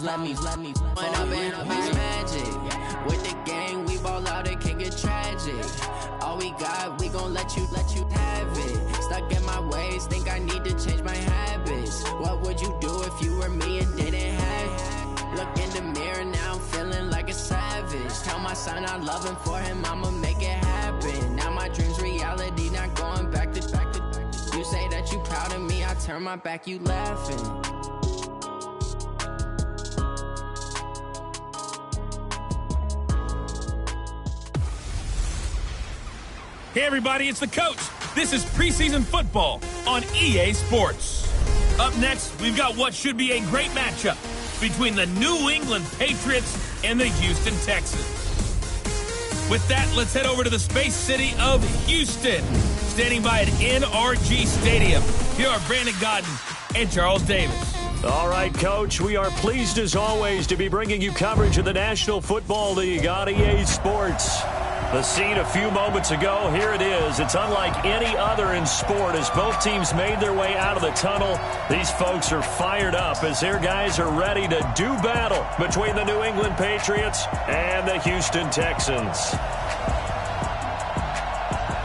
let me. When up in magic. With the gang, we ball out, it can get tragic. All we got, we gon' let you have it. Stuck in my ways, think I need to change my habits. What would you do if you were me and didn't have? Look in the mirror, now I'm feeling like a savage. Tell my son I love him, for him I'ma make it happen. Now my dream's reality, not going back to. You say that you proud of me, I turn my back, you laughing. Hey everybody, it's the coach. This is preseason football on EA Sports. Up next, we've got what should be a great matchup between the New England Patriots and the Houston Texans. With that, let's head over to the space city of Houston. Standing by at NRG Stadium, here are Brandon Gaudin and Charles Davis. All right, Coach, we are pleased as always to be bringing you coverage of the National Football League on EA Sports. The scene a few moments ago, here it is. It's unlike any other in sport as both teams made their way out of the tunnel. These folks are fired up as their guys are ready to do battle between the New England Patriots and the Houston Texans.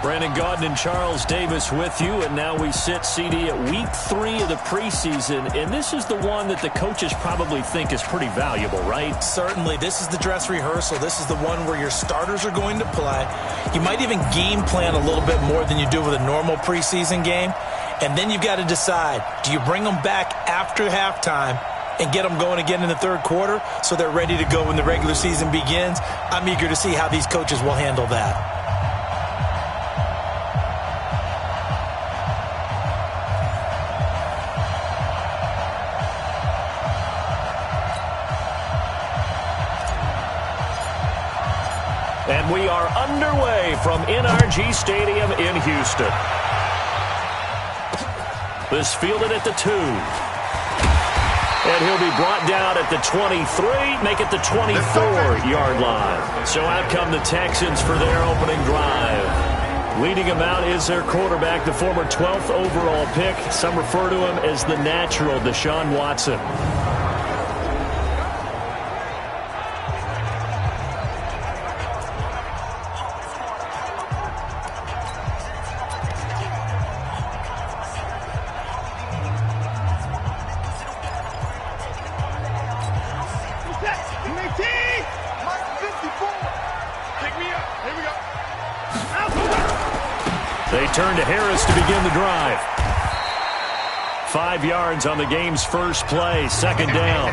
Brandon Gaudin and Charles Davis with you, and now we sit, CD, at week 3 of the preseason, and this is the one that the coaches probably think is pretty valuable, right? Certainly. This is the dress rehearsal. This is the one where your starters are going to play. You might even game plan a little bit more than you do with a normal preseason game, and then you've got to decide, do you bring them back after halftime and get them going again in the third quarter so they're ready to go when the regular season begins? I'm eager to see how these coaches will handle that. And we are underway from NRG Stadium in Houston. This fielded at the 2. And he'll be brought down at the 23, make it the 24-yard line. So out come the Texans for their opening drive. Leading him out is their quarterback, the former 12th overall pick. Some refer to him as the natural Deshaun Watson. They turn to Harris to begin the drive. 5 yards on the game's first play, second down.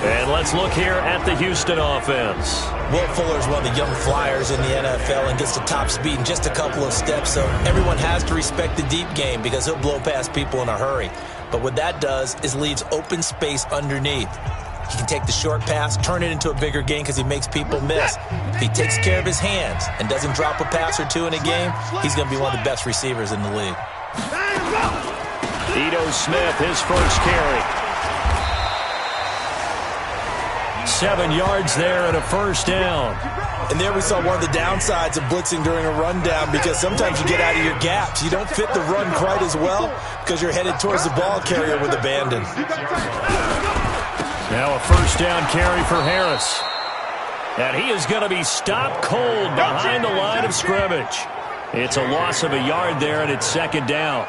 And let's look here at the Houston offense. Will Fuller is one of the young flyers in the NFL and gets to top speed in just a couple of steps, so everyone has to respect the deep game because he'll blow past people in a hurry. But what that does is leaves open space underneath. He can take the short pass, turn it into a bigger gain because he makes people miss. If he takes care of his hands and doesn't drop a pass or two in a game, he's going to be one of the best receivers in the league. Ito Smith, his first carry. 7 yards there and a first down. And there we saw one of the downsides of blitzing during a rundown because sometimes you get out of your gaps. You don't fit the run quite as well because you're headed towards the ball carrier with abandon. Now a first down carry for Harris. And he is going to be stopped cold behind the line of scrimmage. It's a loss of a yard there, and it's second down.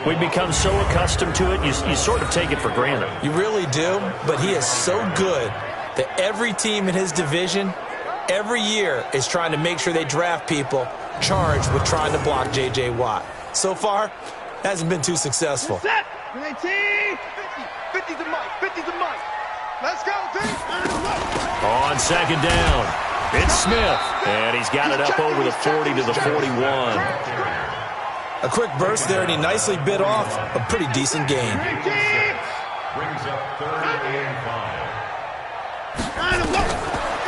We've become so accustomed to it, you sort of take it for granted. You really do, but he is so good that every team in his division, every year, is trying to make sure they draft people charged with trying to block J.J. Watt. So far, hasn't been too successful. Set! 19! 50 to Mike, 50 to Mike. Let's go, team! On second down, it's Smith, and he's got it up over the 40 to the 41. A quick burst there, and he nicely bit off a pretty decent gain. Brings up third and 5.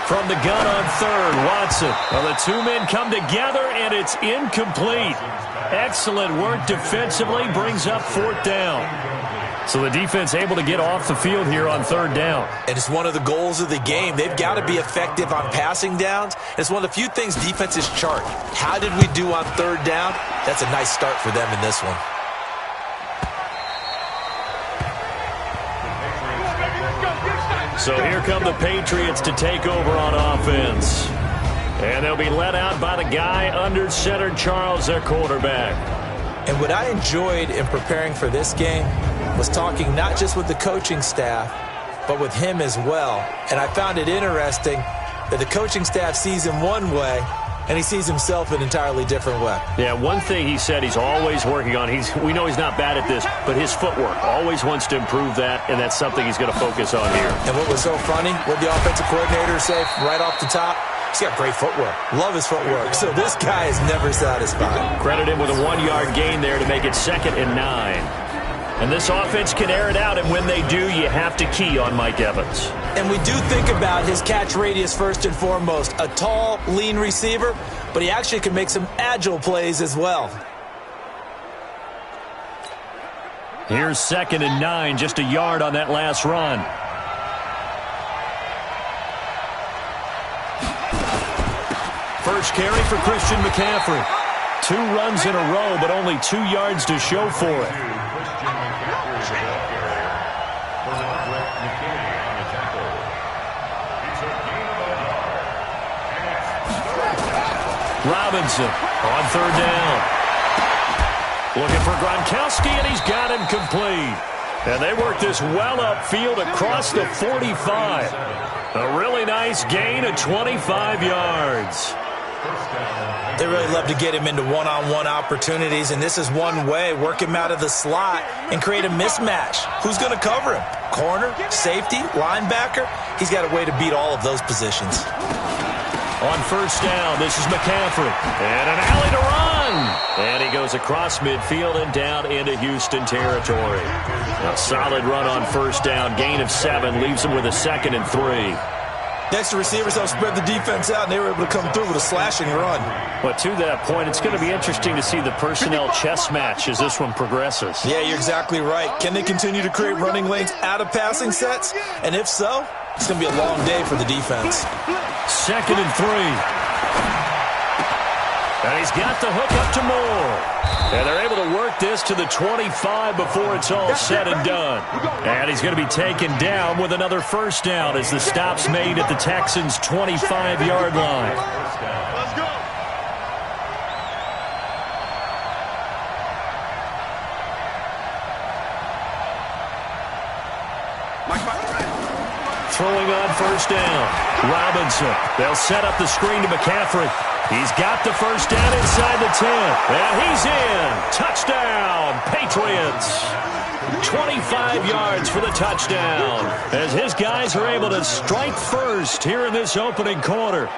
From the gun on third, Watson. Well, the two men come together, and it's incomplete. Excellent work defensively, brings up fourth down. So the defense able to get off the field here on third down. And it's one of the goals of the game. They've got to be effective on passing downs. It's one of the few things defenses chart. How did we do on third down? That's a nice start for them in this one. So here come the Patriots to take over on offense. And they'll be let out by the guy under center, Charles, their quarterback. And what I enjoyed in preparing for this game was talking not just with the coaching staff, but with him as well. And I found it interesting that the coaching staff sees him one way, and he sees himself an entirely different way. Yeah, one thing he said he's always working on, we know he's not bad at this, but his footwork, always wants to improve that, and that's something he's going to focus on here. And what was so funny, what the offensive coordinator say right off the top, he's got great footwork. Love his footwork. So this guy is never satisfied. Credit him with a 1-yard gain there to make it 2nd and 9. And this offense can air it out, and when they do, you have to key on Mike Evans. And we do think about his catch radius first and foremost. A tall, lean receiver, but he actually can make some agile plays as well. Here's 2nd and 9, just a yard on that last run. First carry for Christian McCaffrey. 2 runs in a row, but only 2 yards to show for it. Robinson on 3rd down. Looking for Gronkowski, and he's got him complete. And they work this well upfield across the 45. A really nice gain of 25 yards. They really love to get him into one-on-one opportunities, and this is one way. Work him out of the slot and create a mismatch. Who's going to cover him? Corner, safety, linebacker? He's got a way to beat all of those positions. On 1st down, this is McCaffrey. And an alley to run. And he goes across midfield and down into Houston territory. A solid run on 1st down. Gain of 7 leaves him with a 2nd and 3. Next, the receivers help spread the defense out, and they were able to come through with a slashing run. But to that point, it's going to be interesting to see the personnel chess match as this one progresses. Yeah, you're exactly right. Can they continue to create running lanes out of passing sets? And if so, it's going to be a long day for the defense. 2nd and 3. And he's got the hook up to Moore. And they're able to work this to the 25 before it's all said and done. And he's going to be taken down with another 1st down as the stop's made at the Texans' 25-yard line. Let's go. Throwing on 1st down. Robinson. They'll set up the screen to McCaffrey. He's got the 1st down inside the 10. And he's in. Touchdown, Patriots. 25 yards for the touchdown as his guys are able to strike first here in this opening quarter.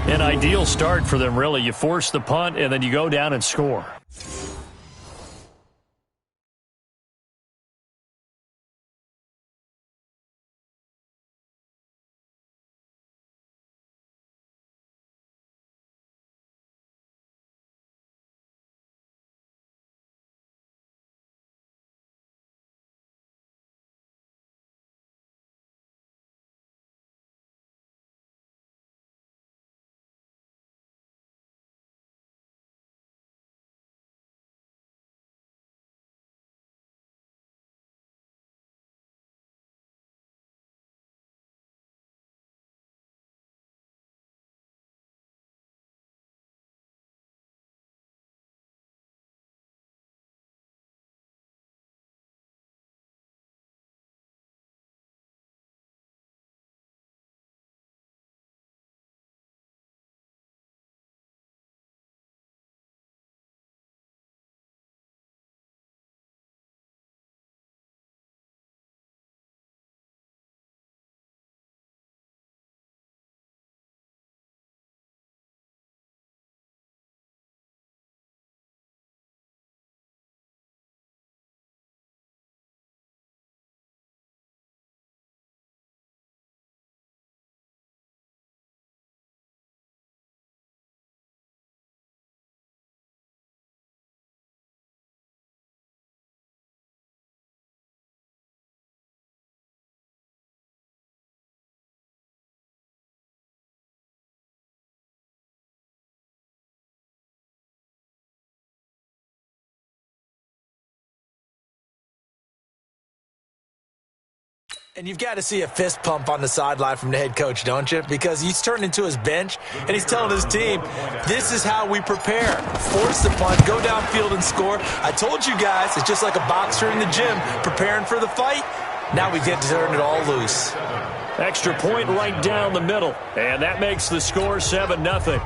An ideal start for them, really. You force the punt, and then you go down and score. And you've got to see a fist pump on the sideline from the head coach, don't you? Because he's turned into his bench, and he's telling his team, this is how we prepare. Force the punt, go downfield and score. I told you guys, it's just like a boxer in the gym preparing for the fight. Now we get to turn it all loose. Extra point right down the middle, and that makes the score 7-0.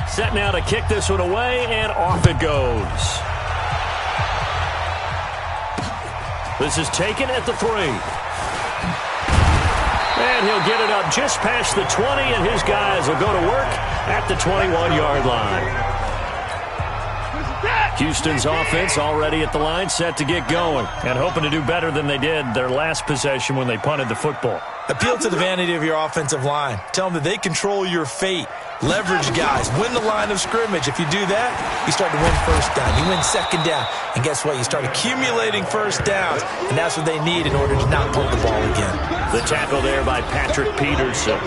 Set now to kick this one away, and off it goes. This is taken at the 3. And he'll get it up just past the 20, and his guys will go to work at the 21-yard line. Houston's offense already at the line, set to get going, and hoping to do better than they did their last possession when they punted the football. Appeal to the vanity of your offensive line. Tell them that they control your fate. Leverage guys. Win the line of scrimmage. If you do that, you start to win first down. You win second down. And guess what? You start accumulating first downs. And that's what they need in order to not punt the ball again. The tackle there by Patrick Peterson.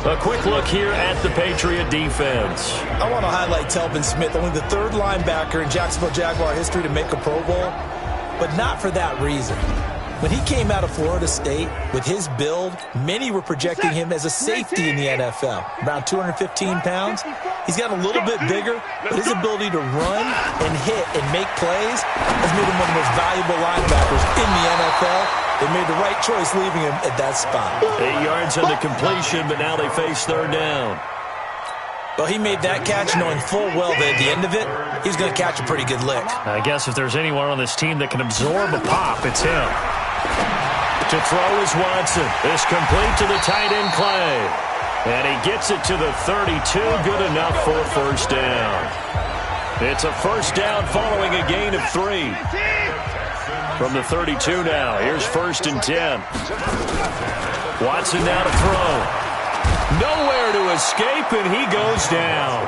A quick look here at the Patriot defense. I want to highlight Telvin Smith, only the third linebacker in Jacksonville Jaguar history to make a Pro Bowl. But not for that reason. When he came out of Florida State with his build, many were projecting him as a safety in the NFL. Around 215 pounds. He's got a little bit bigger, but his ability to run and hit and make plays has made him one of the most valuable linebackers in the NFL. They made the right choice leaving him at that spot. 8 yards on the completion, but now they face third down. Well, he made that catch knowing full well that at the end of it, he's going to catch a pretty good lick. I guess if there's anyone on this team that can absorb a pop, it's him. To throw is Watson. This complete to the tight end Clay. And he gets it to the 32. Good enough for a first down. It's a first down following a gain of 3. From the 32 now. Here's 1st and 10. Watson now to throw. Nowhere to escape, and he goes down.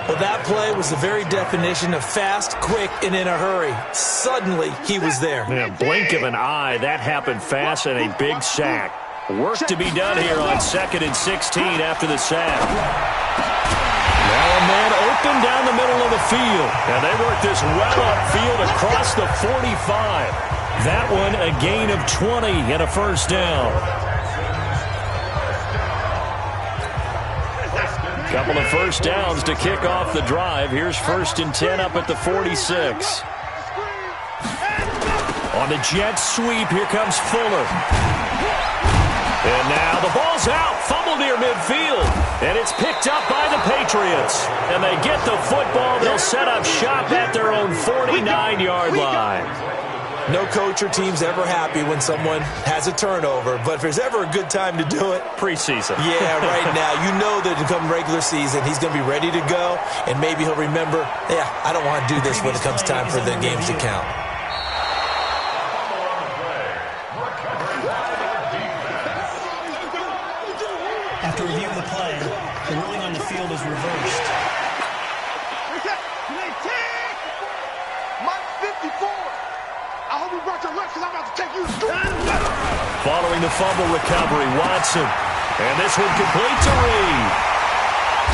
Well, that play was the very definition of fast, quick, and in a hurry. Suddenly, he was there. Yeah, blink of an eye. That happened fast and a big sack. Work to be done here on 2nd and 16 after the sack. Now a man open down the middle of the field. And they work this well upfield across the 45. That one a gain of 20 and a first down. Couple of first downs to kick off the drive. Here's 1st and 10 up at the 46. On the jet sweep, here comes Fuller. And now the ball's out. Fumble near midfield. And it's picked up by the Patriots. And they get the football. They'll set up shop at their own 49-yard line. No coach or team's ever happy when someone has a turnover, but if there's ever a good time to do it, preseason. Yeah, right now. You know that come regular season, he's going to be ready to go, and maybe he'll remember, yeah, I don't want to do this when it comes time for the games to count. After reviewing the play, the ruling on the field is reversed. Following the fumble recovery, Watson. And this one complete to Reed.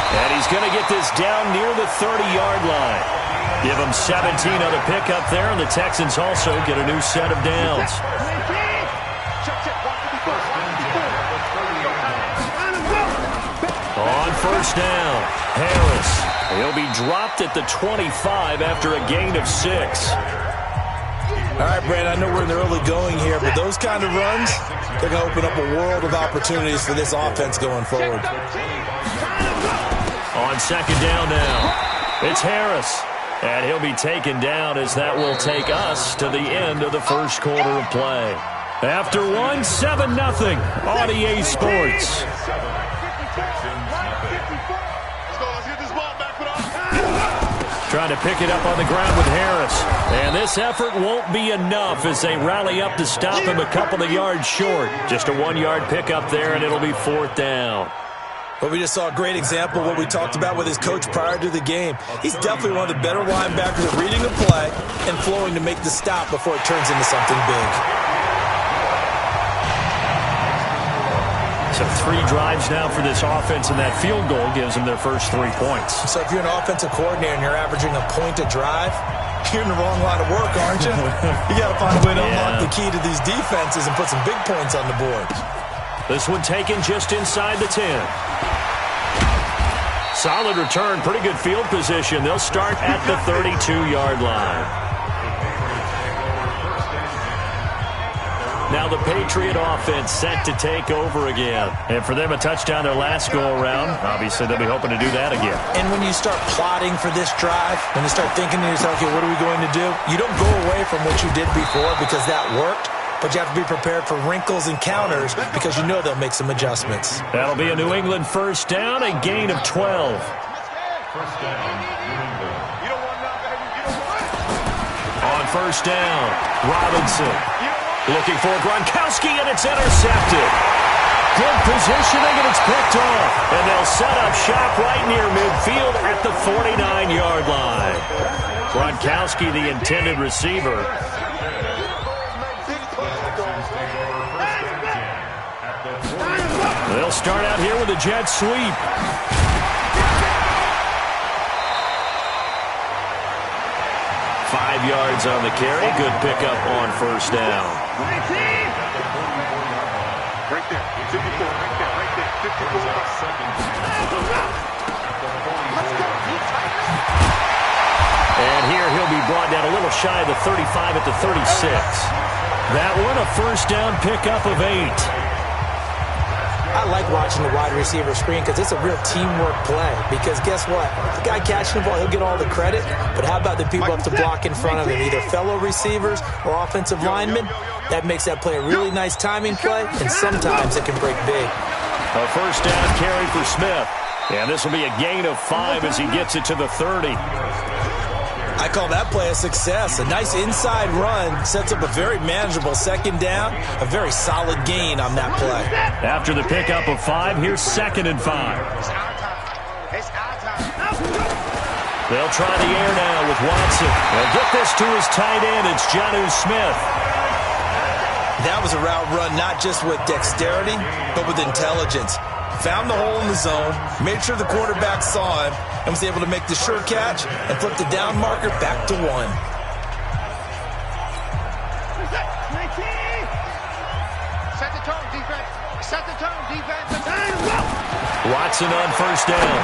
And he's going to get this down near the 30-yard line. Give him 17 on the pickup there, and the Texans also get a new set of downs. On first down, Harris. He'll be dropped at the 25 after a gain of 6. All right, Brad, I know we're in the early going here, but those kind of runs, they're going to open up a world of opportunities for this offense going forward. On second down now, it's Harris. And he'll be taken down as that will take us to the end of the first quarter of play. After one, 7-0 on EA Sports. Trying to pick it up on the ground with Harris. And this effort won't be enough as they rally up to stop him a couple of yards short. Just a 1-yard pickup there, and it'll be 4th down. Well, we just saw a great example of what we talked about with his coach prior to the game. He's definitely one of the better linebackers at reading a play and flowing to make the stop before it turns into something big. So 3 drives now for this offense, and that field goal gives them their first 3 points. So if you're an offensive coordinator and you're averaging a point a drive, you're in the wrong line of work, aren't you? You got to find a way to unlock the key to these defenses and put some big points on the board. This one taken just inside the 10. Solid return, pretty good field position. They'll start at the 32-yard line. Now the Patriot offense set to take over again. And for them, a touchdown their last go-around. Obviously, they'll be hoping to do that again. And when you start plotting for this drive, when you start thinking to yourself, okay, what are we going to do? You don't go away from what you did before because that worked, but you have to be prepared for wrinkles and counters because you know they'll make some adjustments. That'll be a New England first down, a gain of 12. First down, New England. On first down, Robinson. Looking for Gronkowski, and it's intercepted. Good positioning, and it's picked off. And they'll set up shop right near midfield at the 49-yard line. Gronkowski, the intended receiver. They'll start out here with a jet sweep. Five yards on the carry. Good pickup on first down. Right there. 54, right there. 54. And here he'll be brought down a little shy of the 35 at the 36. That one, a first down pickup of 8. I like watching the wide receiver screen because it's a real teamwork play. Because guess what? The guy catching the ball, he'll get all the credit. But how about the people up to block in front of him, either fellow receivers or offensive linemen? That makes that play a really nice timing play, and sometimes it can break big. A first down carry for Smith. And this will be a gain of 5 as he gets it to the 30. I call that play a success. A nice inside run sets up a very manageable second down. A very solid gain on that play. After the pickup of 5, here's 2nd and 5. They'll try the air now with Watson. They'll get this to his tight end. It's Jonnu Smith. That was a route run not just with dexterity, but with intelligence. Found the hole in the zone, made sure the quarterback saw him, and was able to make the sure catch and flip the down marker back to 1. Set the tone, defense. Set the tone, defense. Watson on first down.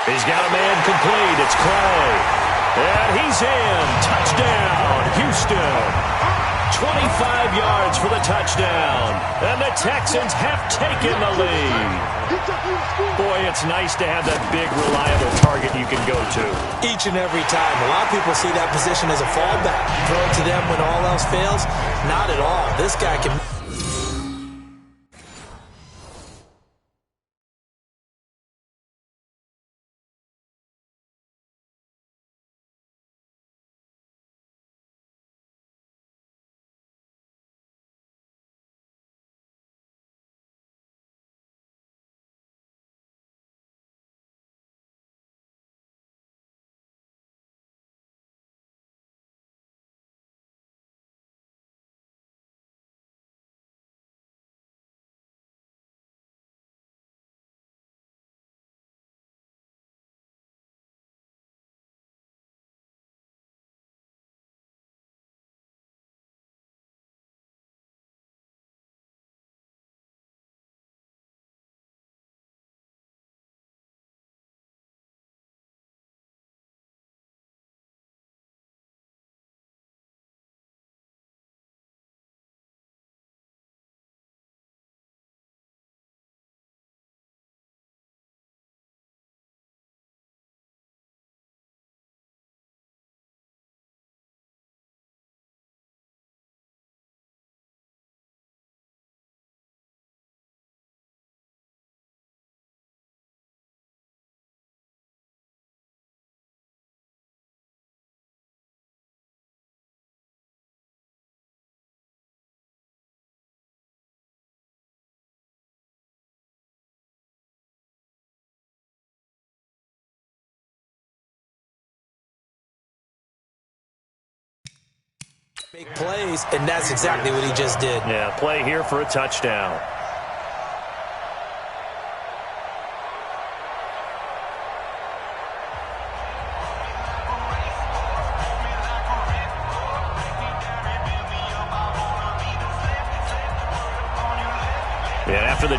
He's got a man complete. It's Clay. And he's in. Touchdown, Houston. 25 yards for the touchdown. And the Texans have taken the lead. Boy, it's nice to have that big, reliable target you can go to. Each and every time. A lot of people see that position as a fallback. Throw it to them when all else fails. Not at all. This guy can... Make plays, and that's exactly what he just did. Yeah, play here for a touchdown.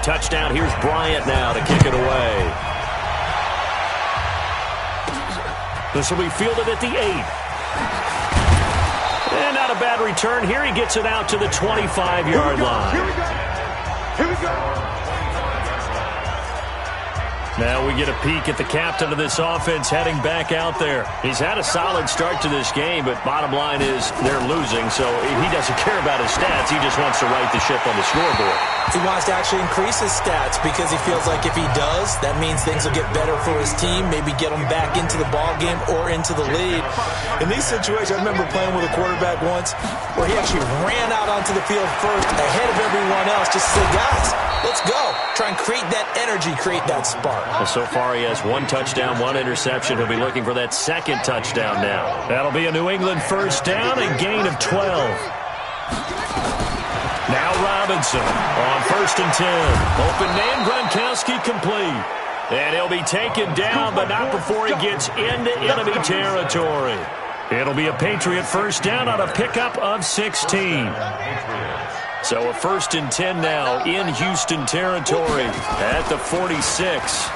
touchdown. Here's Bryant now to kick it away. This will be fielded at the 8. And not a bad return here. He gets it out to the 25-yard line. Here we go. Here we go. Now we get a peek at the captain of this offense heading back out there. He's had a solid start to this game, but bottom line is they're losing, so he doesn't care about his stats. He just wants to right the ship on the scoreboard. He wants to actually increase his stats because he feels like if he does, that means things will get better for his team, maybe get them back into the ball game or into the lead. In these situations, I remember playing with a quarterback once where he actually ran out onto the field first ahead of everyone else just to say, guys, let's go. Try and create that energy, create that spark. Well, so far he has 1 touchdown, 1 interception. He'll be looking for that 2nd touchdown now. That'll be a New England first down and gain of 12. Now Robinson on 1st and 10. Open man, Gronkowski complete. And he'll be taken down, but not before he gets into enemy territory. It'll be a Patriot first down on a pickup of 16. So a 1st and 10 now in Houston territory at the 46.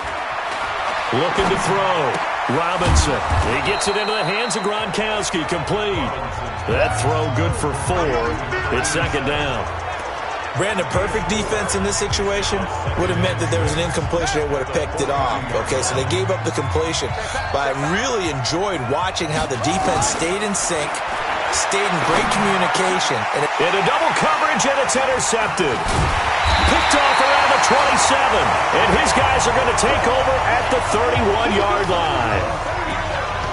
Looking to throw. Robinson. He gets it into the hands of Gronkowski. Complete. That throw good for 4. It's 2nd down. Brandon, perfect defense in this situation would have meant that there was an incompletion that would have picked it off. Okay, so they gave up the completion. But I really enjoyed watching how the defense stayed in sync, stayed in great communication. And into double coverage, and it's intercepted. Picked off around the 27. And his guys are going to take over at the 31-yard line.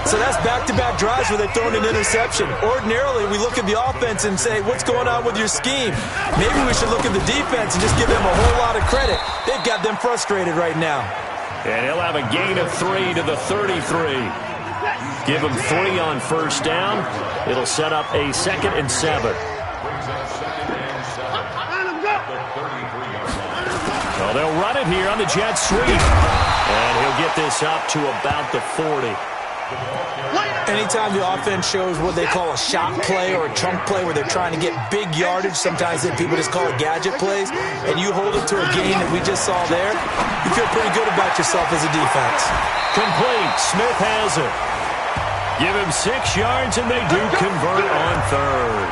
So that's back-to-back drives where they've thrown an interception. Ordinarily, we look at the offense and say, what's going on with your scheme? Maybe we should look at the defense and just give them a whole lot of credit. They've got them frustrated right now. And he'll have a gain of 3 to the 33. Give him 3 on first down. It'll set up a 2nd and 7. Well, they'll run it here on the jet sweep. And he'll get this up to about the 40. Anytime the offense shows what they call a shot play or a chunk play where they're trying to get big yardage, sometimes people just call it gadget plays, and you hold it to a gain that we just saw there, you feel pretty good about yourself as a defense. Complete. Smith has it. Give him 6 yards, and they do convert on 3rd.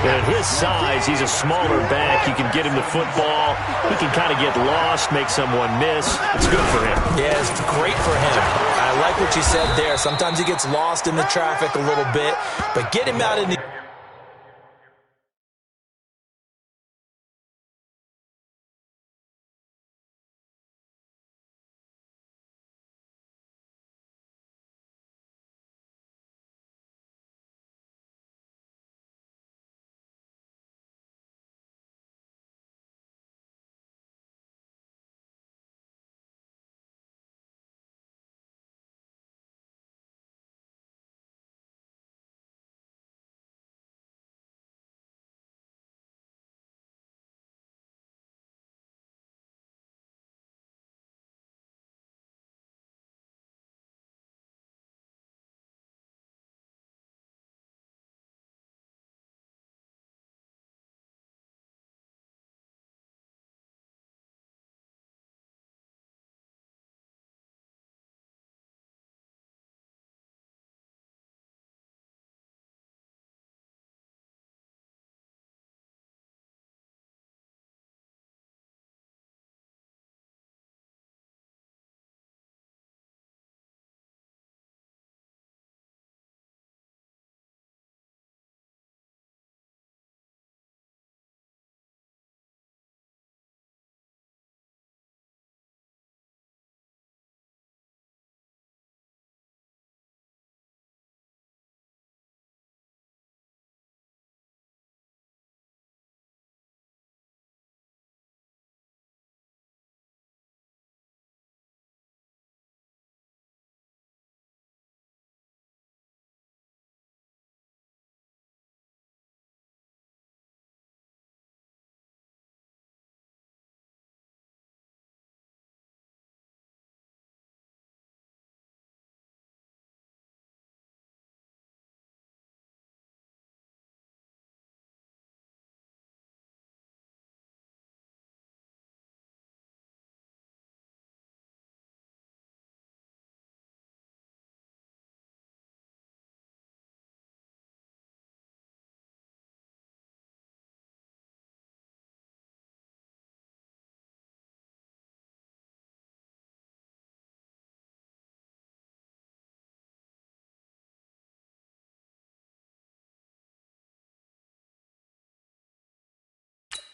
And at his size, he's a smaller back. You can get him the football. He can kind of get lost, make someone miss. It's good for him. Yeah, it's great for him. I like what you said there. Sometimes he gets lost in the traffic a little bit, but get him out in the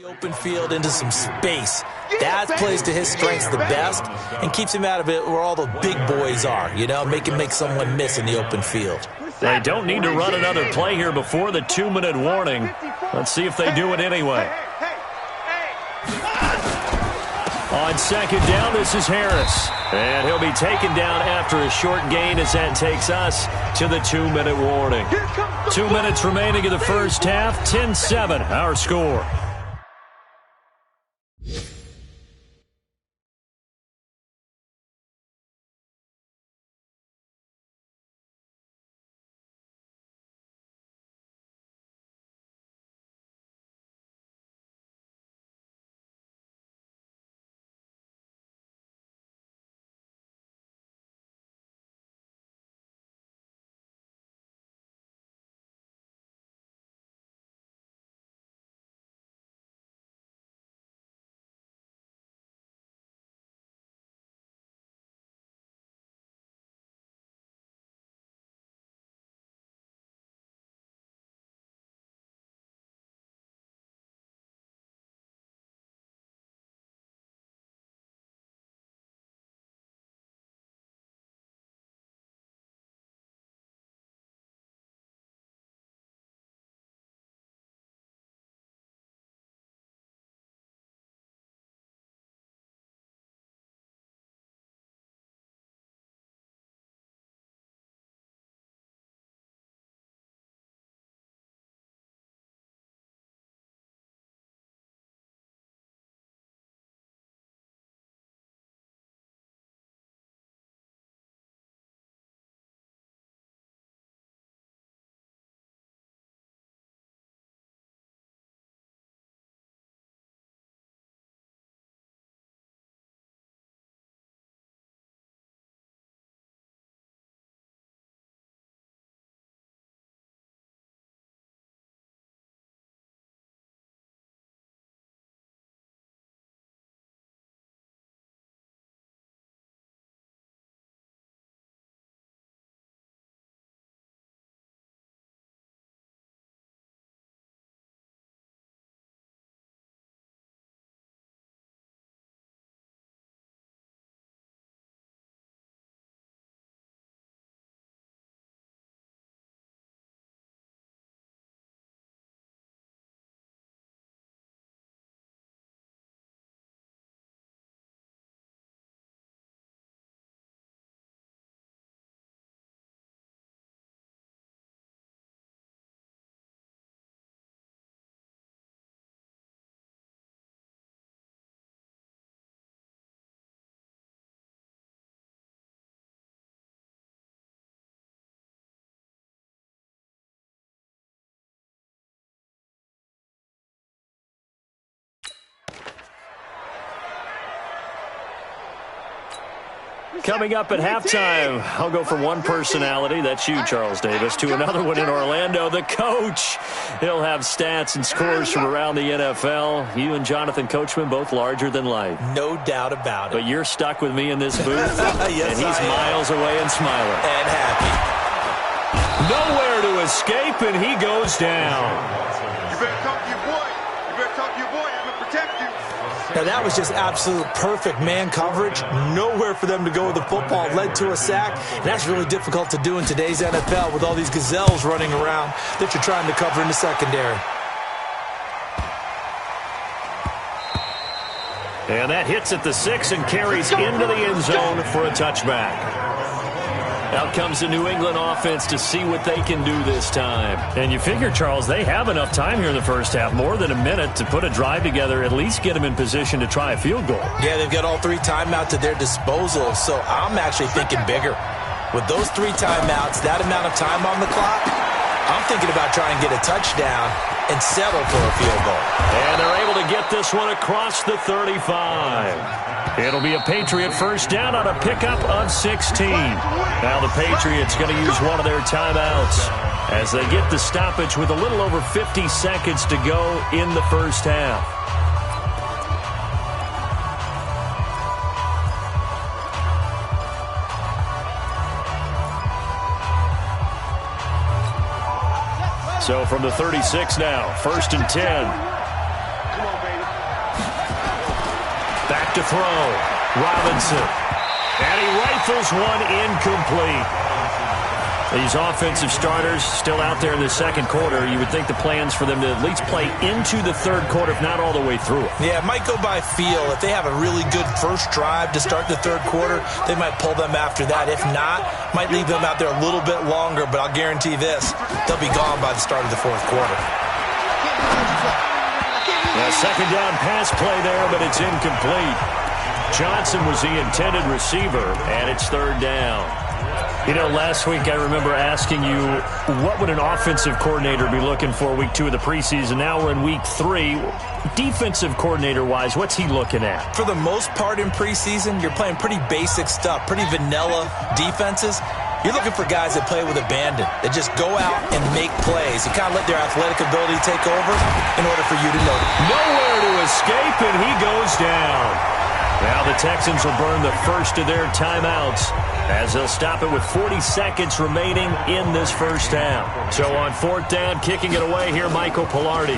Open field into some space. That plays to his strengths the best and keeps him out of it where all the big boys are, you know, make someone miss in the open field. They don't need to run another play here before the 2-minute warning. Let's see if they do it anyway. On second down, this is Harris. And he'll be taken down after a short gain as that takes us to the 2-minute warning. 2 minutes remaining in the first half, 10-7, our score. Coming up at halftime, I'll go from one personality, that's you, Charles Davis, to another one in Orlando, the coach. He'll have stats and scores from around the NFL. You and Jonathan Coachman, both larger than life. No doubt about it. But you're stuck with me in this booth, yes, and he's miles away and smiling. And happy. Nowhere to escape, and he goes down. You better talk to your boy. You better talk to your boy. I'm going to protect you. Now, that was just absolute perfect man coverage. Nowhere for them to go with the football. Led to a sack. And that's really difficult to do in today's NFL with all these gazelles running around that you're trying to cover in the secondary. And that hits at the 6 and carries into the end zone for a touchback. Out comes the New England offense to see what they can do this time. And you figure, Charles, they have enough time here in the first half, more than a minute, to put a drive together, at least get them in position to try a field goal. Yeah, they've got all three timeouts at their disposal, so I'm actually thinking bigger. With those three timeouts, that amount of time on the clock, I'm thinking about trying to get a touchdown and settle for a field goal. And they're able to get this one across the 35. It'll be a Patriot first down on a pickup of 16. Now the Patriots going to use one of their timeouts as they get the stoppage with a little over 50 seconds to go in the first half. So from the 36 now, 1st and 10. Come on, baby. to throw. Robinson. And he rifles one incomplete. These offensive starters still out there in the second quarter. You would think the plans for them to at least play into the third quarter, if not all the way through it. Yeah, it might go by feel. If they have a really good first drive to start the third quarter, they might pull them after that. If not, might leave them out there a little bit longer, but I'll guarantee this, they'll be gone by the start of the fourth quarter. A second down pass play there, but it's incomplete. Johnson was the intended receiver, and it's third down. You know, last week I remember asking you, what would an offensive coordinator be looking for week 2 of the preseason? Now we're in week 3. Defensive coordinator-wise, what's he looking at? For the most part in preseason, you're playing pretty basic stuff, pretty vanilla defenses. You're looking for guys that play with abandon, that just go out and make plays. You kind of let their athletic ability take over in order for you to know. Nowhere to escape, and he goes down. Now the Texans will burn the first of their timeouts as they'll stop it with 40 seconds remaining in this first half. So on fourth down, kicking it away here, Michael Pilardi.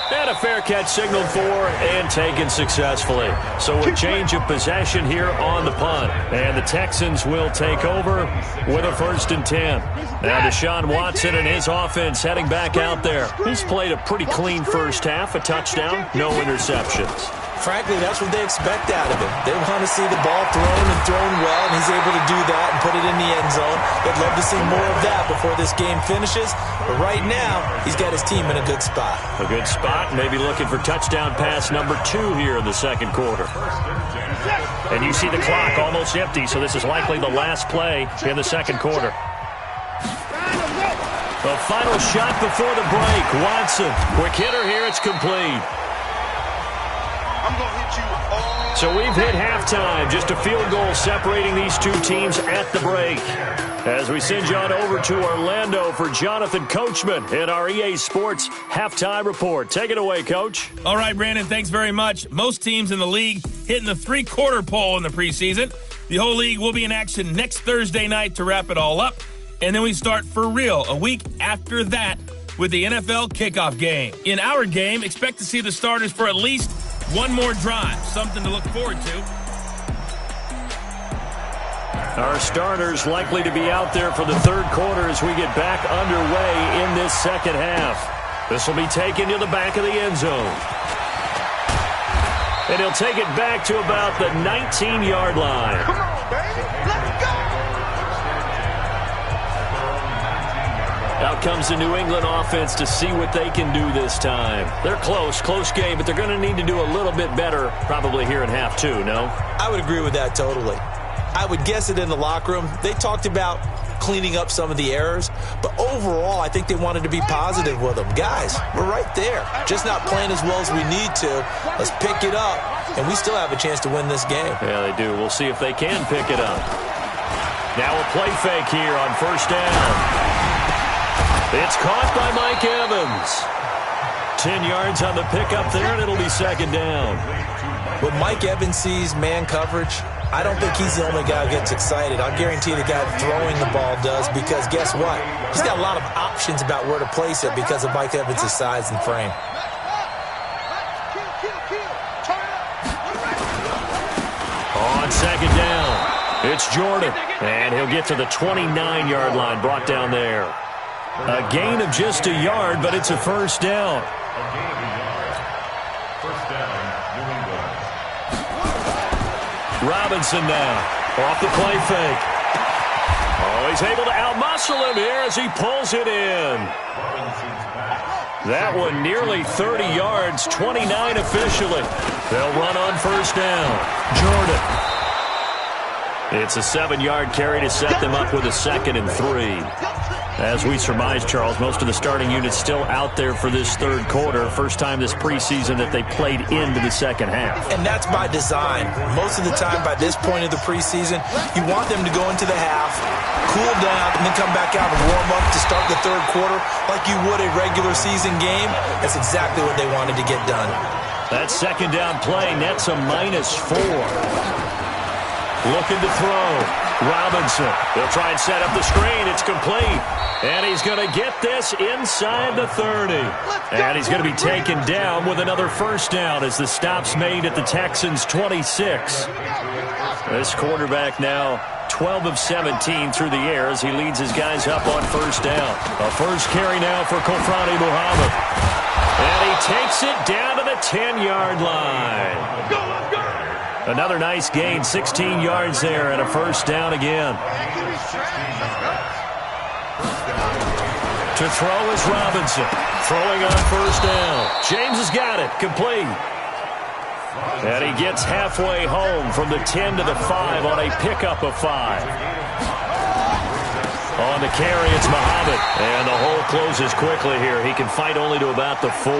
And a fair catch signaled for and taken successfully. So a change of possession here on the punt. And the Texans will take over with a 1st and 10. Now Deshaun Watson and his offense heading back out there. He's played a pretty clean first half, a touchdown, no interceptions. Frankly, that's what they expect out of him. They want to see the ball thrown and thrown well, and he's able to do that and put it in the end zone. They'd love to see more of that before this game finishes. But right now, he's got his team in a good spot. A good spot, maybe looking for touchdown pass number 2 here in the second quarter. And you see the clock almost empty, so this is likely the last play in the second quarter. The final shot before the break. Watson, quick hitter here, it's complete. So we've hit halftime. Just a field goal separating these two teams at the break. As we send you on over to Orlando for Jonathan Coachman in our EA Sports Halftime Report. Take it away, Coach. All right, Brandon, thanks very much. Most teams in the league hitting the three-quarter pole in the preseason. The whole league will be in action next Thursday night to wrap it all up. And then we start for real a week after that with the NFL kickoff game. In our game, expect to see the starters for at least one more drive, something to look forward to. Our starters likely to be out there for the third quarter as we get back underway in this second half. This will be taken to the back of the end zone. And he'll take it back to about the 19-yard line. Come on, baby. Let's go. Out comes the New England offense to see what they can do this time. They're close game, but they're going to need to do a little bit better probably here in half 2, no? I would agree with that totally. I would guess it in the locker room. They talked about cleaning up some of the errors, but overall, I think they wanted to be positive with them. Guys, we're right there. Just not playing as well as we need to. Let's pick it up, and we still have a chance to win this game. Yeah, they do. We'll see if they can pick it up. Now a play fake here on first down. It's caught by Mike Evans. 10 yards on the pickup there, and it'll be second down. When Mike Evans sees man coverage, I don't think he's the only guy who gets excited. I'll guarantee the guy throwing the ball does, because guess what? He's got a lot of options about where to place it because of Mike Evans' size and frame. On second down, it's Jordan, and he'll get to the 29-yard line, brought down there. A gain of just a yard, but it's a first down. Robinson now, off the play fake. Oh, he's able to outmuscle him here as he pulls it in. That one nearly 30 yards, 29 officially. They'll run on first down. Jordan. It's a 7-yard carry to set them up with a 2nd and 3. As we surmise, Charles, most of the starting units still out there for this third quarter. First time this preseason that they played into the second half. And that's by design. Most of the time by this point of the preseason, you want them to go into the half, cool down, and then come back out and warm up to start the third quarter like you would a regular season game. That's exactly what they wanted to get done. That second down play nets a -4. Looking to throw. Robinson. They'll try and set up the screen. It's complete. And he's going to get this inside the 30. And he's going to be taken down with another first down as the stop's made at the Texans' 26. This quarterback now 12 of 17 through the air as he leads his guys up on first down. A first carry now for Kofrani Muhammad. And he takes it down to the 10-yard line. Another nice gain, 16 yards there and a first down again. To throw is Robinson. Throwing on first down. James has got it. Complete. And he gets halfway home from the 10 to the 5 on a pickup of 5. On the carry, it's Muhammad. And the hole closes quickly here. He can fight only to about the 4.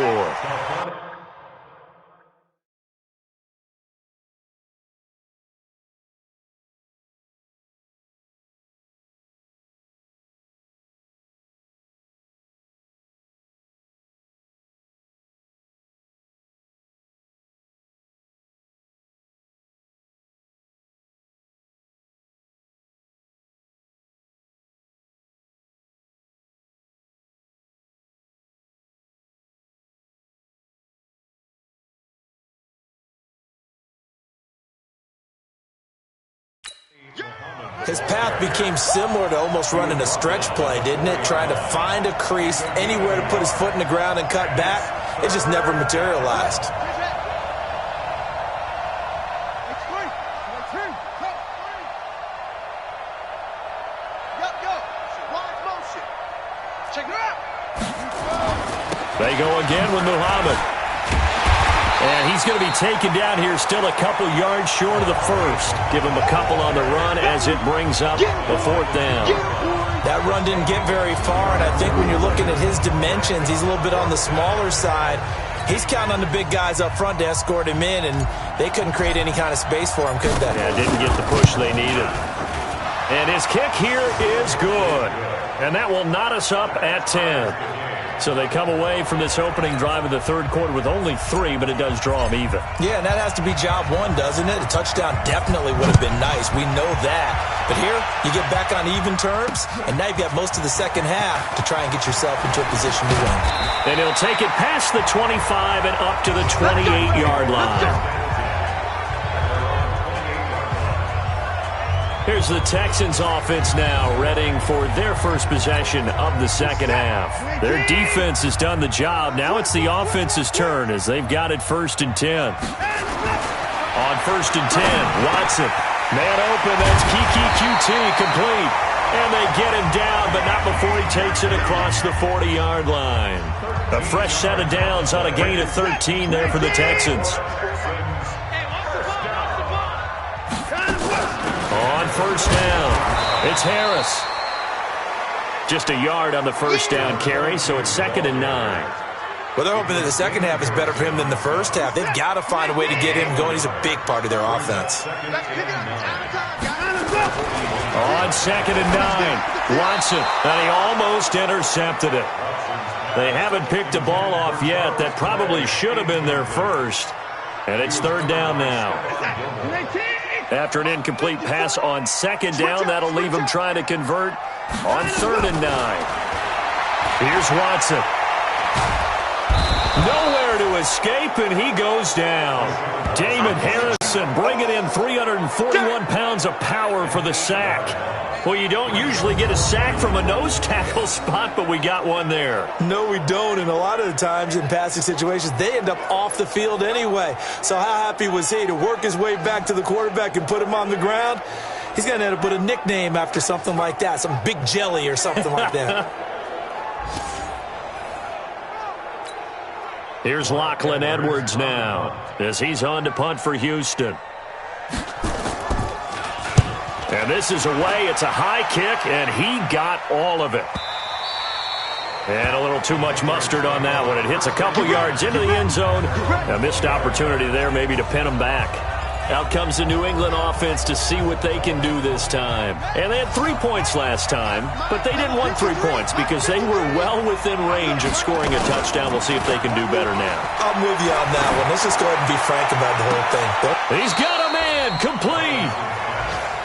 His path became similar to almost running a stretch play, didn't it? Trying to find a crease, anywhere to put his foot in the ground and cut back. It just never materialized. They go again with Muhammad. And he's going to be taken down here still a couple yards short of the first. Give him a couple on the run as it brings up the fourth down. That run didn't get very far, and I think when you're looking at his dimensions, he's a little bit on the smaller side. He's counting on the big guys up front to escort him in, and they couldn't create any kind of space for him, could they? Yeah, didn't get the push they needed. And his kick here is good. And that will knot us up at 10. So they come away from this opening drive of the third quarter with only 3, but it does draw them even. Yeah, and that has to be job one, doesn't it? A touchdown definitely would have been nice. We know that. But here, you get back on even terms, and now you've got most of the second half to try and get yourself into a position to win. And he'll take it past the 25 and up to the 28-yard line. Here's the Texans offense now, readying for their first possession of the second half. Their defense has done the job. Now it's the offense's turn as they've got it 1st and 10. On 1st and 10, Watson. Man open, that's Kiki QT complete. And they get him down, but not before he takes it across the 40-yard line. A fresh set of downs on a gain of 13 there for the Texans. On first down, it's Harris. Just a yard on the first down carry, so it's 2nd and 9. Well, they're hoping that the second half is better for him than the first half. They've got to find a way to get him going. He's a big part of their offense. On 2nd and 9, Watson, and he almost intercepted it. They haven't picked a ball off yet. That probably should have been their first. And it's 3rd down now. After an incomplete pass on 2nd down, that'll leave him trying to convert on 3rd and 9. Here's Watson. Nowhere to escape, and he goes down. Damon Harrison bringing in 341 pounds of power for the sack. Well, you don't usually get a sack from a nose tackle spot, but we got one there. No, we don't, and a lot of the times in passing situations, they end up off the field anyway. So how happy was he to work his way back to the quarterback and put him on the ground? He's going to end up with a nickname after something like that, some Big Jelly or something like that. Here's Lachlan Edwards now as he's on to punt for Houston. And this is away. It's a high kick, and he got all of it. And a little too much mustard on that one. It hits a couple yards into the end zone. A missed opportunity there maybe to pin him back. Out comes the New England offense to see what they can do this time. And they had 3 points last time, but they didn't want 3 points because they were well within range of scoring a touchdown. We'll see if they can do better now. I'm with you on that one. Let's just go ahead and be frank about the whole thing. He's got a man complete.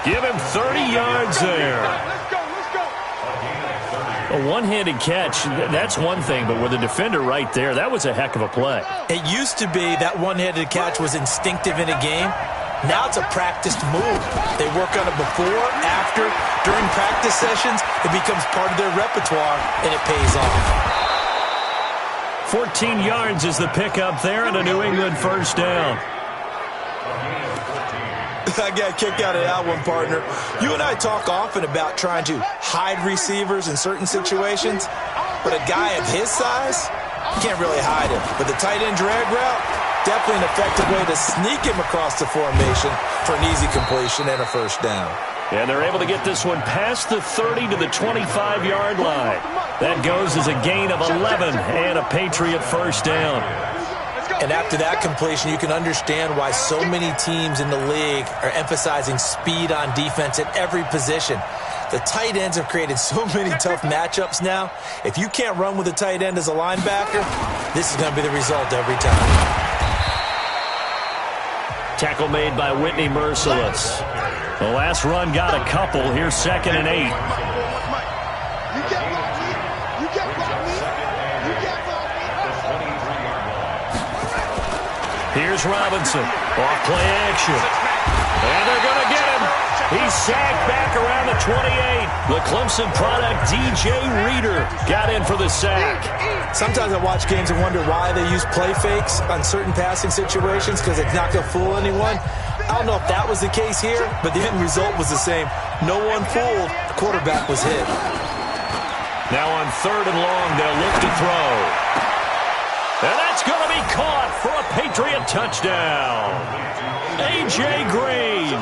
Give him 30 yards there. Let's go. A one-handed catch, that's one thing, but with a defender right there, that was a heck of a play. It used to be that one-handed catch was instinctive in a game. Now it's a practiced move. They work on it before, after, during practice sessions. It becomes part of their repertoire, and it pays off. 14 yards is the pickup there, and a New England first down. I got a kick out of that one, partner. You and I talk often about trying to hide receivers in certain situations, but a guy of his size, you can't really hide him. But the tight end drag route, definitely an effective way to sneak him across the formation for an easy completion and a first down. And they're able to get this one past the 30 to the 25-yard line. That goes as a gain of 11 and a Patriot first down. And after that completion, you can understand why so many teams in the league are emphasizing speed on defense at every position. The tight ends have created so many tough matchups now. If you can't run with a tight end as a linebacker, this is going to be the result every time. Tackle made by Whitney Merciless. The last run got a couple. Here's 2nd and 8. Here's Robinson. Off play action. And they're going to get him. He's sacked back around the 28. The Clemson product, DJ Reader, got in for the sack. Sometimes I watch games and wonder why they use play fakes on certain passing situations, because it's not going to fool anyone. I don't know if that was the case here, but the end result was the same. No one fooled. The quarterback was hit. Now on 3rd and long, they'll look to throw. And that's going to be caught for a Patriot touchdown. A.J. Green,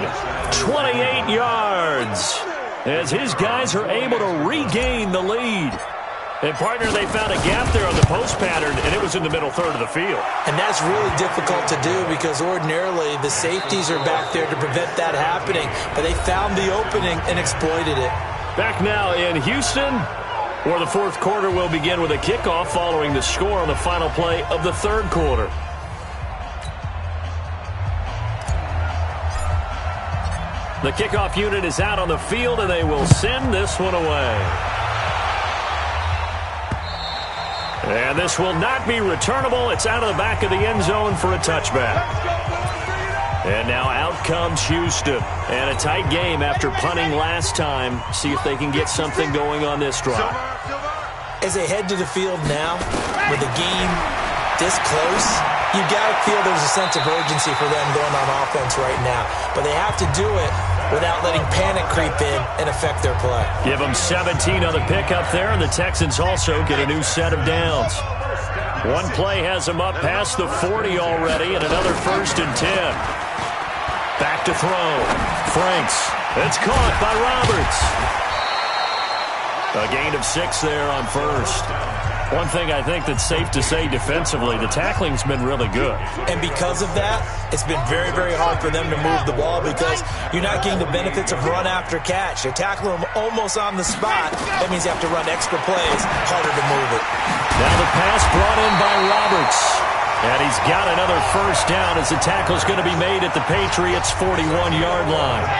28 yards, as his guys are able to regain the lead. And, partner, they found a gap there on the post pattern, and it was in the middle third of the field. And that's really difficult to do because ordinarily the safeties are back there to prevent that happening. But they found the opening and exploited it. Back now in Houston, where the 4th quarter will begin with a kickoff following the score on the final play of the 3rd quarter. The kickoff unit is out on the field, and they will send this one away. And this will not be returnable. It's out of the back of the end zone for a touchback. And now out comes Houston. And a tight game after punting last time. See if they can get something going on this drive. As they head to the field now, with the game this close, you got to feel there's a sense of urgency for them going on offense right now. But they have to do it without letting panic creep in and affect their play. Give them 17 on the pickup there, and the Texans also get a new set of downs. One play has them up past the 40 already, and another 1st and 10. Back to throw. Franks. It's caught by Roberts. A gain of 6 there on 1st. One thing I think that's safe to say defensively, the tackling's been really good. And because of that, it's been very, very hard for them to move the ball because you're not getting the benefits of run after catch. You're tackling them almost on the spot. That means you have to run extra plays, harder to move it. Now the pass brought in by Roberts. And he's got another 1st down as the tackle's going to be made at the Patriots' 41-yard line.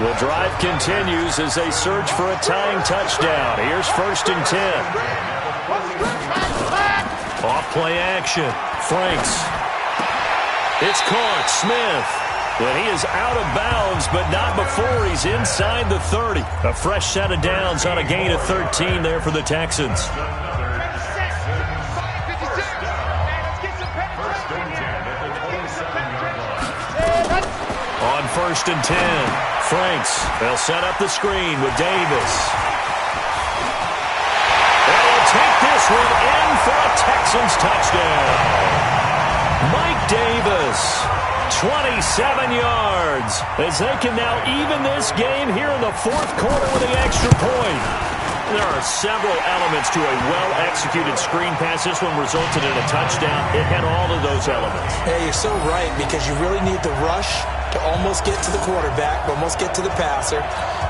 The drive continues as they search for a tying touchdown. Here's 1st and 10. Off play action. Franks. It's caught. Smith. And he is out of bounds, but not before he's inside the 30. A fresh set of downs on a gain of 13 there for the Texans. On 1st and 10, Franks. They'll set up the screen with Davis. They'll take this one in for a Texans touchdown. Mike Davis, 27 yards, as they can now even this game here in the 4th quarter with an extra point. There are several elements to a well-executed screen pass. This one resulted in a touchdown. It had all of those elements. Yeah, you're so right, because you really need the rush to almost get to the quarterback, almost get to the passer.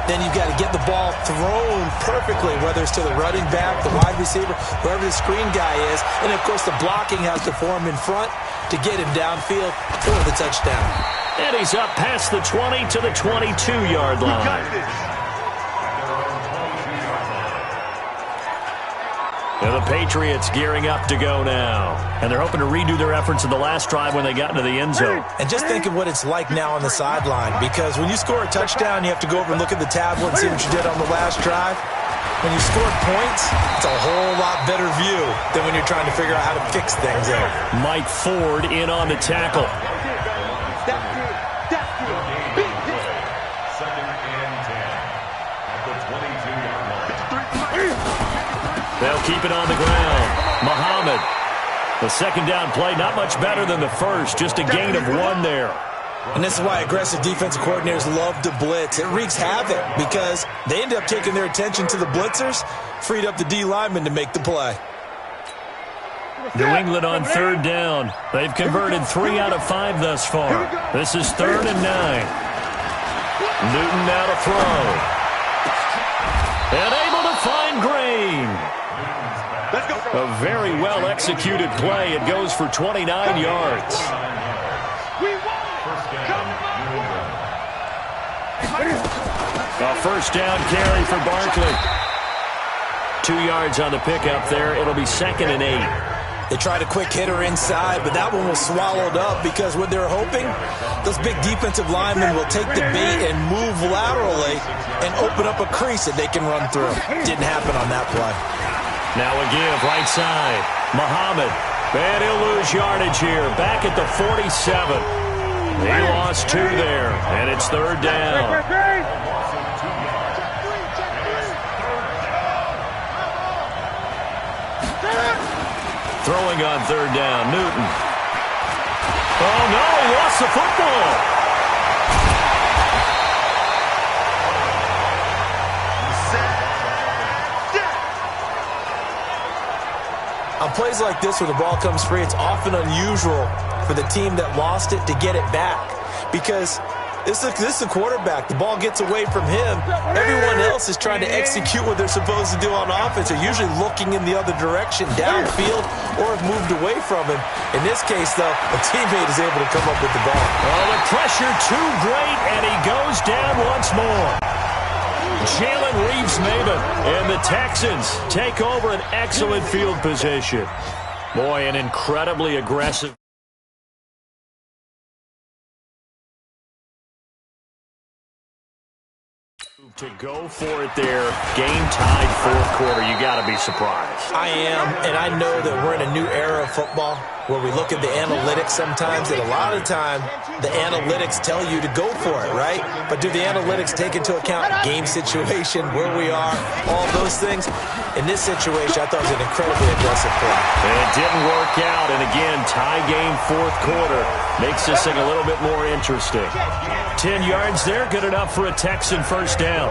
Then you've got to get the ball thrown perfectly, whether it's to the running back, the wide receiver, whoever the screen guy is. And, of course, the blocking has to form in front to get him downfield for the touchdown. And he's up past the 20 to the 22-yard line. And the Patriots gearing up to go now. And they're hoping to redo their efforts in the last drive when they got into the end zone. And just think of what it's like now on the sideline, because when you score a touchdown, you have to go over and look at the tablet and see what you did on the last drive. When you scored points, it's a whole lot better view than when you're trying to figure out how to fix things there. Mike Ford in on the tackle. They'll keep it on the ground. Muhammad. The second down play, not much better than the first. Just a gain of 1 there. And this is why aggressive defensive coordinators love to blitz. It wreaks havoc because they end up taking their attention to the blitzers, freed up the D lineman to make the play. New England on third down. They've converted 3 out of 5 thus far. This is 3rd and 9. Newton now to throw. And able to find Green. A very well-executed play. It goes for 29 yards. A first down carry for Barkley. 2 yards on the pickup there. It'll be 2nd and 8. They tried a quick hitter inside, but that one was swallowed up because what they're hoping, those big defensive linemen will take the bait and move laterally and open up a crease that they can run through. Didn't happen on that play. Now a give, right side. Muhammad. And he'll lose yardage here. Back at the 47. He lost 2 there, and it's 3rd down. Throwing on 3rd down, Newton. Oh, no, he lost the football. On plays like this where the ball comes free, it's often unusual for the team that lost it to get it back because this is a quarterback. The ball gets away from him. Everyone else is trying to execute what they're supposed to do on offense. They're usually looking in the other direction, downfield, or have moved away from him. In this case, though, a teammate is able to come up with the ball. Oh, the pressure too great, and he goes down once more. Jalen Reeves-Maybin and the Texans take over an excellent field position. Boy, an incredibly aggressive. To go for it there, game-tied 4th quarter. You got to be surprised. I am, and I know that we're in a new era of football where we look at the analytics sometimes, and a lot of the time the analytics tell you to go for it, right? But do the analytics take into account game situation, where we are, all those things? In this situation, I thought it was an incredibly aggressive play. It didn't work out, and again, tie game 4th quarter makes this thing a little bit more interesting. 10 yards there, good enough for a Texan first down.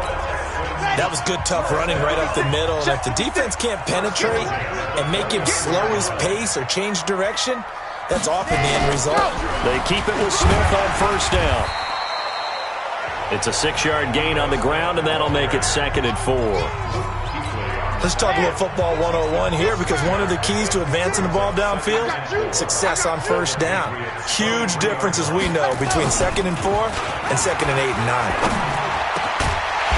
That was good, tough running right up the middle. And if the defense can't penetrate and make him slow his pace or change direction, that's often the end result. They keep it with Smith on first down. It's a 6-yard gain on the ground, and that'll make it 2nd and 4. Let's talk about football 101 here, because one of the keys to advancing the ball downfield, success on first down. Huge difference, as we know, between 2nd and 4 and 2nd and 8 and 9.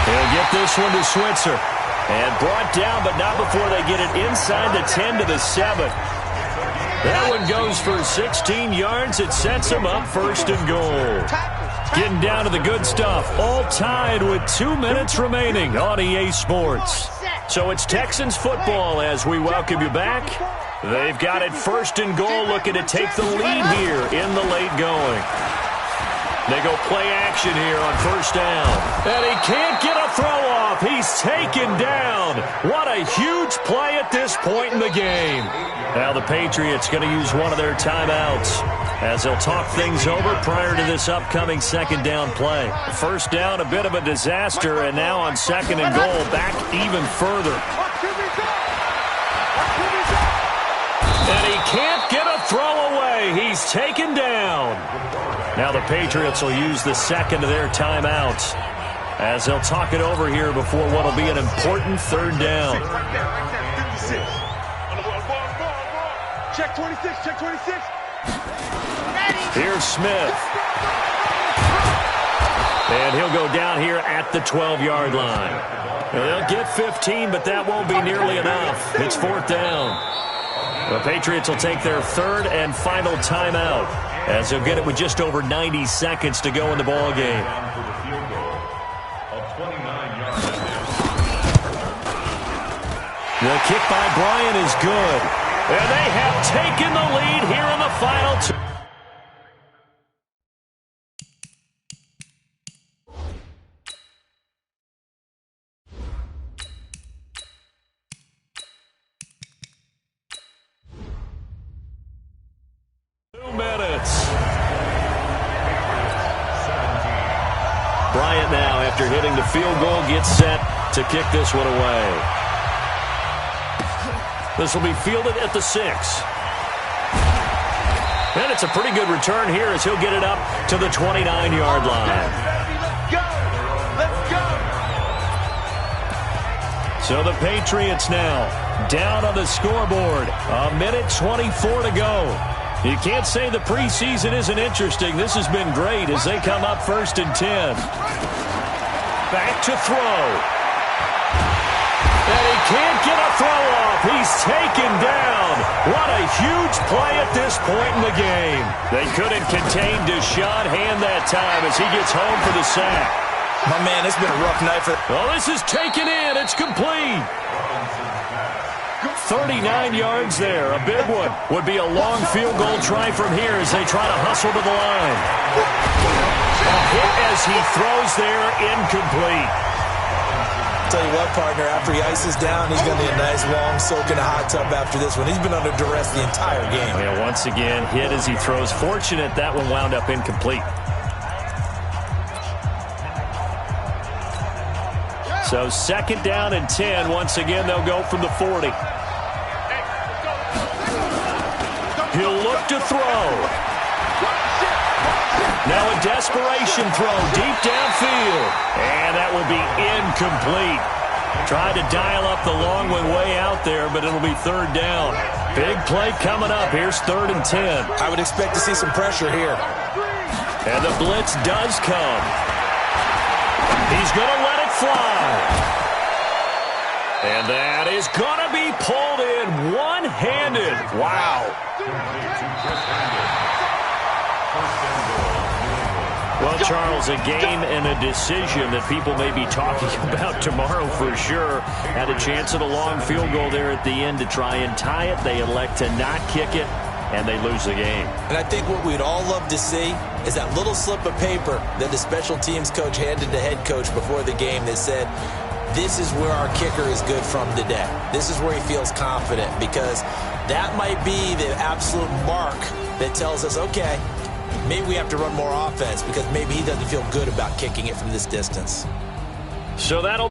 He'll get this one to Switzer. And brought down, but not before they get it inside the 10 to the 7. That one goes for 16 yards. It sets them up 1st and goal. Getting down to the good stuff. All tied with 2 minutes remaining on EA Sports. So it's Texans football as we welcome you back. They've got it 1st and goal, looking to take the lead here in the late going. They go play action here on first down. And he can't get a throw off. He's taken down. What a huge play at this point in the game. Now the Patriots going to use one of their timeouts as they'll talk things over prior to this upcoming 2nd down play. First down, a bit of a disaster, and now on 2nd and goal, back even further. And he can't get a throw away. He's taken down. Now the Patriots will use the 2nd of their timeouts as they'll talk it over here before what will be an important 3rd down. Check 26, check 26. Here's Smith. And he'll go down here at the 12-yard line. They'll get 15, but that won't be nearly enough. It's 4th down. The Patriots will take their 3rd and final timeout, as they'll get it with just over 90 seconds to go in the ball game. The kick by Bryant is good. And they have taken the lead here in the final 2. 2 minutes. Bryant now, after hitting the field goal, gets set to kick this one away. This will be fielded at the 6. And it's a pretty good return here as he'll get it up to the 29-yard line. Let's go! So the Patriots now down on the scoreboard. 1:24 to go. You can't say the preseason isn't interesting. This has been great as they come up 1st and 10. Back to throw. And he can't get a throw off. He's taken down. What a huge play at this point in the game. They couldn't contain Deshaun Hand that time as he gets home for the sack. My man, it's been a rough night for... Oh, this is taken in. It's complete. 39 yards there. A big one. Would be a long field goal try from here as they try to hustle to the line. A hit as he throws there, incomplete. Tell you what, partner, after he ices down, he's going to be a nice long soak in a hot tub after this one. He's been under duress the entire game. Yeah, once again, hit as he throws. Fortunate that one wound up incomplete. So 2nd down and 10. Once again, they'll go from the 40. He'll look to throw. Now a desperation throw deep downfield. And that will be incomplete. Tried to dial up the long one way out there, but it'll be 3rd down. Big play coming up. Here's 3rd and 10. I would expect to see some pressure here. And the blitz does come. He's going to let it fly. And that is going to be pulled in one-handed. Wow. Well, Charles, a game and a decision that people may be talking about tomorrow for sure. Had a chance at a long field goal there at the end to try and tie it. They elect to not kick it, and they lose the game. And I think what we'd all love to see is that little slip of paper that the special teams coach handed the head coach before the game that said, this is where our kicker is good from today. This is where he feels confident, because that might be the absolute mark that tells us, okay, maybe we have to run more offense because maybe he doesn't feel good about kicking it from this distance. So that'll